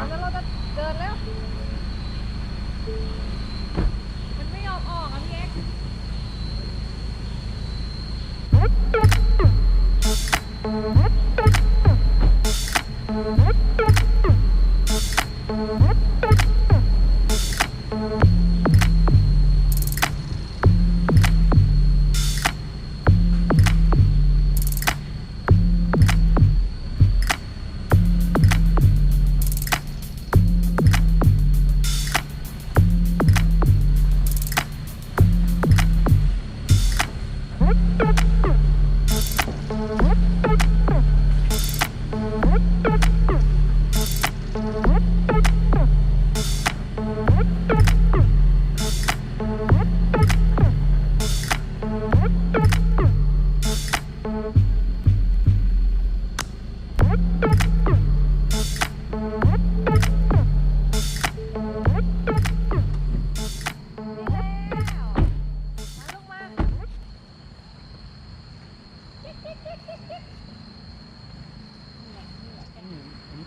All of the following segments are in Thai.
แล้วเราจะเดินแล้วมันไม่ยอมออกอ่ะพี่เอ็กซ์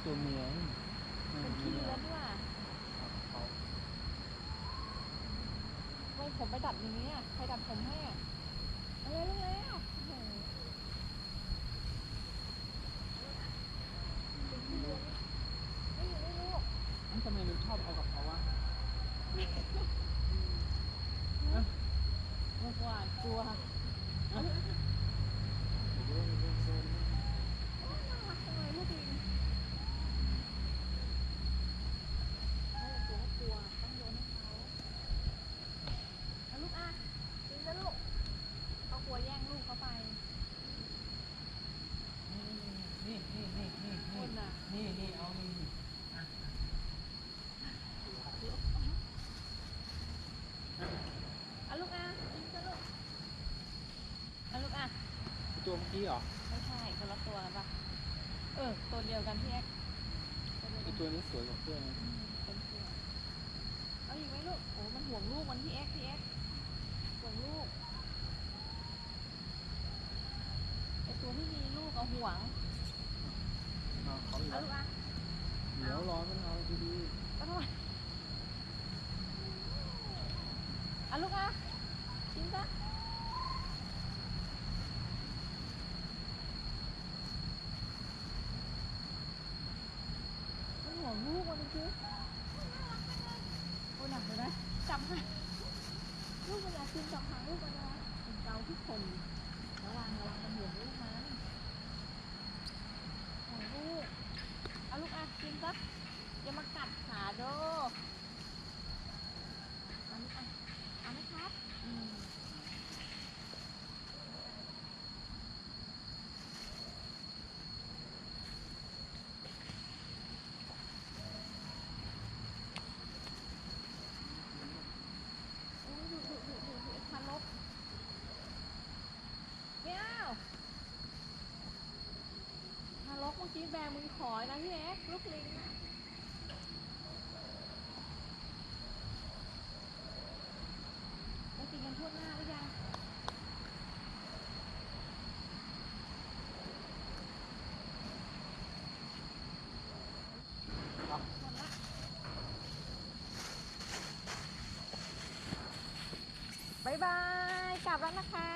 ตัวเมียเป็นขี้เลื้อนด้วยไว้ผมไปดัดอย่างนี้อ่ะใครดัดผมให้อ่ะอะไรลูกแล้วทำไมมันชอบเอากับเขาวะมากกว่าตัวน่ารักจังเลยลูกดิงกลัวต้องโยนให้เขาเอาลูกอ่ะดิงนะลูกเขากลัวแย่งลูกเขาไปนี่เอาลูกอ่ะดิงนะลูกเอาลูกอ่ะตัวเมื่อกี้เหรอไม่ใช่คนละตัวกันปะตัวเดียวกันพี่แอ๊กไอตัวนี้สวยกว่าเพื่อนเป็นเพื่อน ลูกอ่ะกินซะมันห่วงลูกมันจริงโอ้หนักเลยนะจับหางลูกมันอยากกินจับหางลูกมันนะเป็นเกาที่ผมระวังมันห่วงลูกมันห่วงลูกลูกอ่ะกินซะอย่ามากัดขาโดเอาลูกอ่ะเอาไหมครับดูทารกเงี้ยวทารกเมื่อกี้แบมือขอยนะพี่เอ็กลูกลิงนะได้กินกันทั่วหน้าหรือยังหมดละบ๊ายบาย กลับแล้วนะคะ